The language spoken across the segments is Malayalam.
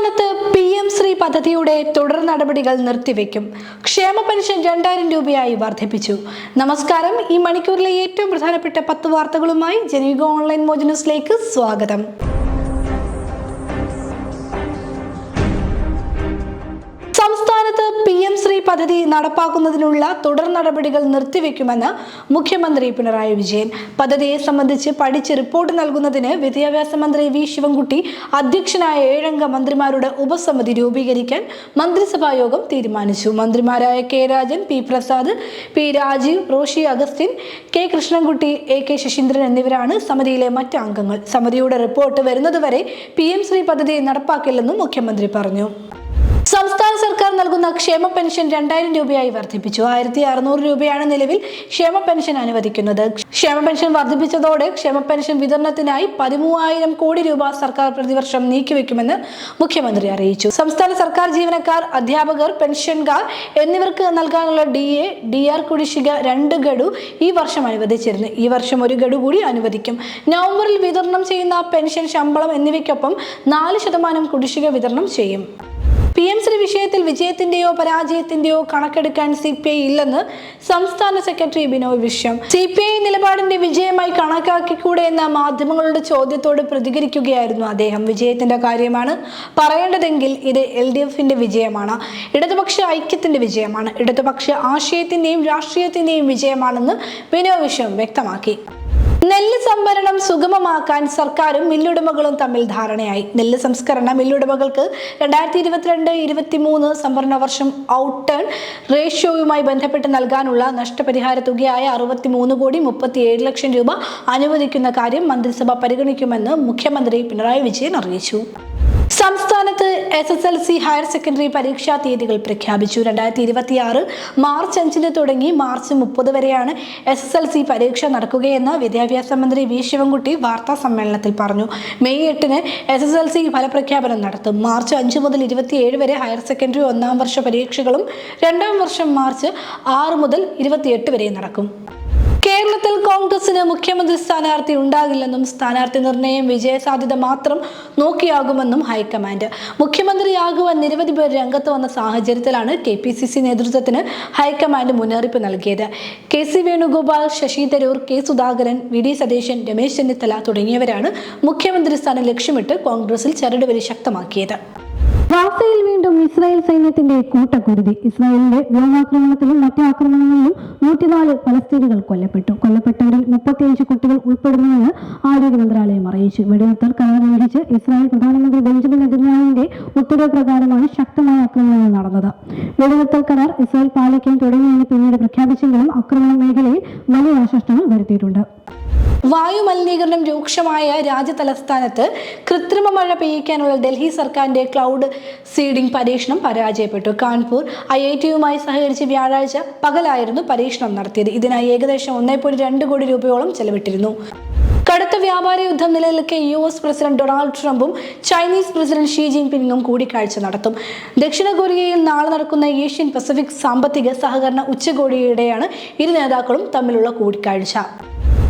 സംസ്ഥാനത്ത് PM ശ്രീ പദ്ധതിയുടെ തുടർ നടപടികൾ നിർത്തിവെക്കും. ക്ഷേമ പെൻഷൻ 2000 രൂപയായി വർദ്ധിപ്പിച്ചു. നമസ്കാരം. ഈ മണിക്കൂറിലെ ഏറ്റവും പ്രധാനപ്പെട്ട 10 വാർത്തകളുമായി ജനയുഗ ഓൺലൈൻ മോജ് ന്യൂസിലേക്ക് സ്വാഗതം. സംസ്ഥാനത്ത് PM ശ്രീ പദ്ധതി നടപ്പാക്കുന്നതിനുള്ള തുടർ നടപടികൾ നിർത്തിവെക്കുമെന്ന് മുഖ്യമന്ത്രി പിണറായി വിജയൻ. പദ്ധതിയെ സംബന്ധിച്ച് പഠിച്ച് റിപ്പോർട്ട് നൽകുന്നതിന് വിദ്യാഭ്യാസ മന്ത്രി വി ശിവൻകുട്ടി അധ്യക്ഷനായ 7 അംഗ മന്ത്രിമാരുടെ ഉപസമിതി രൂപീകരിക്കാൻ മന്ത്രിസഭാ യോഗം തീരുമാനിച്ചു. മന്ത്രിമാരായ കെ രാജൻ, പി പ്രസാദ്, പി രാജീവ്, റോഷി അഗസ്റ്റിൻ, കെ കൃഷ്ണൻകുട്ടി, AK ശശീന്ദ്രൻ എന്നിവരാണ് സമിതിയിലെ മറ്റ് അംഗങ്ങൾ. സമിതിയുടെ റിപ്പോർട്ട് വരുന്നതുവരെ PM ശ്രീ പദ്ധതി നടപ്പാക്കില്ലെന്നും മുഖ്യമന്ത്രി പറഞ്ഞു. സംസ്ഥാന സർക്കാർ നൽകുന്ന ക്ഷേമ പെൻഷൻ 2000 രൂപയായി വർദ്ധിപ്പിച്ചു. 1600 രൂപയാണ് നിലവിൽ ക്ഷേമ പെൻഷൻ അനുവദിക്കുന്നത്. ക്ഷേമ പെൻഷൻ വർദ്ധിപ്പിച്ചതോടെ ക്ഷേമ പെൻഷൻ വിതരണത്തിനായി 13,000 കോടി രൂപ സർക്കാർ പ്രതിവർഷം നീക്കിവെക്കുമെന്ന് മുഖ്യമന്ത്രി അറിയിച്ചു. സംസ്ഥാന സർക്കാർ ജീവനക്കാർ, അധ്യാപകർ, പെൻഷൻകാർ എന്നിവർക്ക് നൽകാനുള്ള DA, DR കുടിശ്ശിക 2 ഗഡു ഈ വർഷം അനുവദിച്ചിരുന്നു. ഈ വർഷം 1 ഗഡു കൂടി അനുവദിക്കും. നവംബറിൽ വിതരണം ചെയ്യുന്ന പെൻഷൻ, ശമ്പളം എന്നിവയ്ക്കൊപ്പം 4% കുടിശ്ശിക വിതരണം ചെയ്യും. PM ശ്രീ വിഷയത്തിൽ വിജയത്തിന്റെയോ പരാജയത്തിന്റെയോ കണക്കെടുക്കാൻ CPI ഇല്ലെന്ന് സംസ്ഥാന സെക്രട്ടറി ബിനോയ് വിശ്വം. CPI നിലപാടിന്റെ വിജയമായി കണക്കാക്കിക്കൂടെ എന്ന മാധ്യമങ്ങളുടെ ചോദ്യത്തോട് പ്രതികരിക്കുകയായിരുന്നു അദ്ദേഹം. വിജയത്തിന്റെ കാര്യമാണ് പറയേണ്ടതെങ്കിൽ ഇത് LDFന്റെ വിജയമാണ്, ഇടതുപക്ഷ ഐക്യത്തിന്റെ വിജയമാണ്, ഇടതുപക്ഷ ആശയത്തിന്റെയും രാഷ്ട്രീയത്തിന്റെയും വിജയമാണെന്ന് ബിനോയ് വിശ്വം വ്യക്തമാക്കി. നെല്ല് സംഭരണം സുഗമമാക്കാൻ സർക്കാരും മില്ലുടമകളും തമ്മിൽ ധാരണയായി. നെല്ല് സംസ്കരണ മില്ലുടമകൾക്ക് 2022-23 സംഭരണ വർഷം ഔട്ട് ടേൺ റേഷ്യോയുമായി ബന്ധപ്പെട്ട് നൽകാനുള്ള നഷ്ടപരിഹാര തുകയായ 63,37 ലക്ഷം രൂപ അനുവദിക്കുന്ന കാര്യം മന്ത്രിസഭ പരിഗണിക്കുമെന്ന് മുഖ്യമന്ത്രി പിണറായി വിജയൻ അറിയിച്ചു. സംസ്ഥാനത്ത് SSLC ഹയർ സെക്കൻഡറി പരീക്ഷാ തീയതികൾ പ്രഖ്യാപിച്ചു. 2026 മാർച്ച് 5 തുടങ്ങി മാർച്ച് 30 വരെയാണ് SSLC പരീക്ഷ നടക്കുകയെന്ന് വിദ്യാഭ്യാസ മന്ത്രി വി ശിവൻകുട്ടി വാർത്താ സമ്മേളനത്തിൽ പറഞ്ഞു. മെയ് 8 SSLC ഫലപ്രഖ്യാപനം നടത്തും. മാർച്ച് 5 മുതൽ 27 വരെ ഹയർ സെക്കൻഡറി 1ാം വർഷ പരീക്ഷകളും 2ാം വർഷം മാർച്ച് 6 മുതൽ 28 വരെ നടക്കും. കേരളത്തിൽ കോൺഗ്രസിന് മുഖ്യമന്ത്രി സ്ഥാനാർത്ഥി ഉണ്ടാകില്ലെന്നും സ്ഥാനാർത്ഥി നിർണയം വിജയസാധ്യത മാത്രം നോക്കിയാകുമെന്നും ഹൈക്കമാൻഡ്. മുഖ്യമന്ത്രിയാകുവാൻ നിരവധി പേർ രംഗത്ത് വന്ന സാഹചര്യത്തിലാണ് KPCC നേതൃത്വത്തിന് ഹൈക്കമാൻഡ് മുന്നറിയിപ്പ് നൽകിയത്. KC Venugopal, Sasi Tharoor, K Sudhakaran, VD Satheesan, Ramesh Chennithala തുടങ്ങിയവരാണ് മുഖ്യമന്ത്രി സ്ഥാനം ലക്ഷ്യമിട്ട് കോൺഗ്രസിൽ ചരടുവലി ശക്തമാക്കിയത്. ഗാസയിൽ വീണ്ടും ഇസ്രായേൽ സൈന്യത്തിന്റെ കൂട്ടക്കുരുതി. ഇസ്രായേലിന്റെ വ്യോമാക്രമണത്തിലും മറ്റു ആക്രമണങ്ങളിലും 104 പലസ്തീനികൾ കൊല്ലപ്പെട്ടു. കൊല്ലപ്പെട്ടവരിൽ 35 കുട്ടികൾ ഉൾപ്പെടുന്നുവെന്ന് ആരോഗ്യ മന്ത്രാലയം അറിയിച്ചു. വെടിനിർത്തൽ കരാർ ലംഘിച്ച് ഇസ്രായേൽ പ്രധാനമന്ത്രി ബെഞ്ചമിൻ നെതന്യാഹുവിന്റെ ഉത്തരവ് പ്രകാരമാണ് ശക്തമായ ആക്രമണങ്ങൾ നടന്നത്. വെടിനിർത്തൽ കരാർ ഇസ്രായേൽ പാലിക്കാൻ തുടങ്ങിയെന്ന് പിന്നീട് പ്രഖ്യാപിച്ചെങ്കിലും ആക്രമണ മേഖലയിൽ വലിയ നാശനഷ്ടങ്ങൾ വരുത്തിയിട്ടുണ്ട്. വായു മലിനീകരണം രൂക്ഷമായ രാജ്യതലസ്ഥാനത്ത് കൃത്രിമ മഴ പെയ്യിക്കാനുള്ള ഡൽഹി സർക്കാരിന്റെ ക്ലൗഡ് സീഡിംഗ് പരീക്ഷണം പരാജയപ്പെട്ടു. കാൺപൂർ IITയുമായി സഹകരിച്ച് വ്യാഴാഴ്ച പകലായിരുന്നു പരീക്ഷണം നടത്തിയത്. ഇതിനായി ഏകദേശം 1.2 കോടി രൂപയോളം ചെലവിട്ടിരുന്നു. കടുത്ത വ്യാപാര യുദ്ധം നിലനിൽക്കെ US പ്രസിഡന്റ് ഡൊണാൾഡ് ട്രംപും ചൈനീസ് പ്രസിഡന്റ് ഷീ ജിൻപിങ്ങും കൂടിക്കാഴ്ച നടത്തും. ദക്ഷിണ കൊറിയയിൽ നാളെ നടക്കുന്ന ഏഷ്യൻ പസഫിക് സാമ്പത്തിക സഹകരണ ഉച്ചകോടിയിടെയാണ് ഇരു നേതാക്കളും തമ്മിലുള്ള കൂടിക്കാഴ്ച.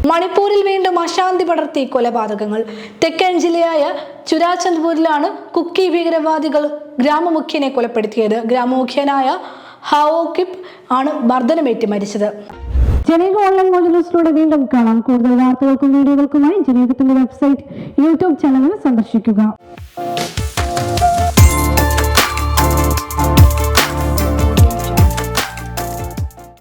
മണിപ്പൂരിൽ വീണ്ടും അശാന്തി പടർത്തി കൊലപാതകങ്ങൾ. തെക്കൻ ജില്ലയായ ചുരാചന്ദ്പൂരിലാണ് കുക്കി ഭീകരവാദികൾ ഗ്രാമമുഖ്യനെ കൊലപ്പെടുത്തിയത്. ഗ്രാമമുഖ്യനായ ഹാവോകിപ്പ് ആണ് മർദ്ദനമേറ്റ് മരിച്ചത്. ജനയുഗ ഓൺലൈൻ മോജ് ന്യൂസിലൂടെ വീണ്ടും കാണാം. കൂടുതൽ വാർത്തകൾക്കും വീഡിയോകൾക്കുമായി ജനയുഗത്തിന്റെ വെബ്സൈറ്റ്, YouTube ചാനൽ സന്ദർശിക്കുക.